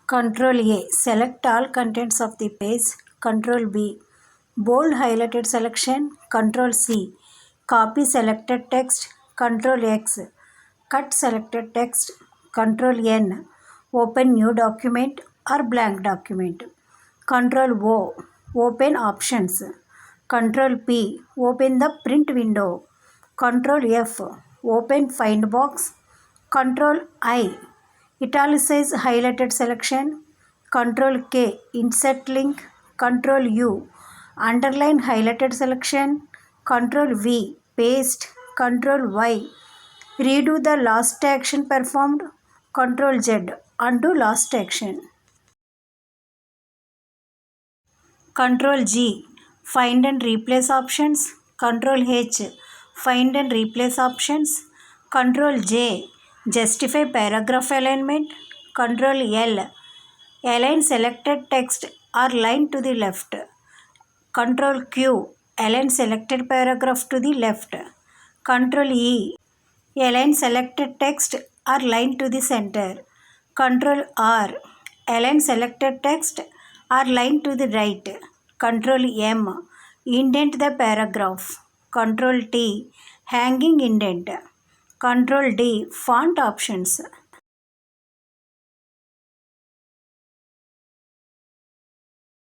Control A. Select all contents of the page. Control B. Bold highlighted selection. Control C. Copy selected text. Control X. Cut selected text. Control N. Open new document or blank document. Control O. Open options. Control P. Open the print window. Control F. Open find box. Control I. Italicize highlighted selection. Control K. Insert link. Control U. Underline highlighted selection. Control V. Paste. Control Y. Redo the last action performed. Control Z. Undo last action. Control G. Find and replace options. Control H. Find and replace options. Control J. Justify paragraph alignment. Control L. Align selected text or line to the left. Control Q. Align selected paragraph to the left. Control E. Align selected text or line to the center. Control R. Align selected text or line to the right. Control M. Indent the paragraph. Control T. Hanging indent. Control D. Font options.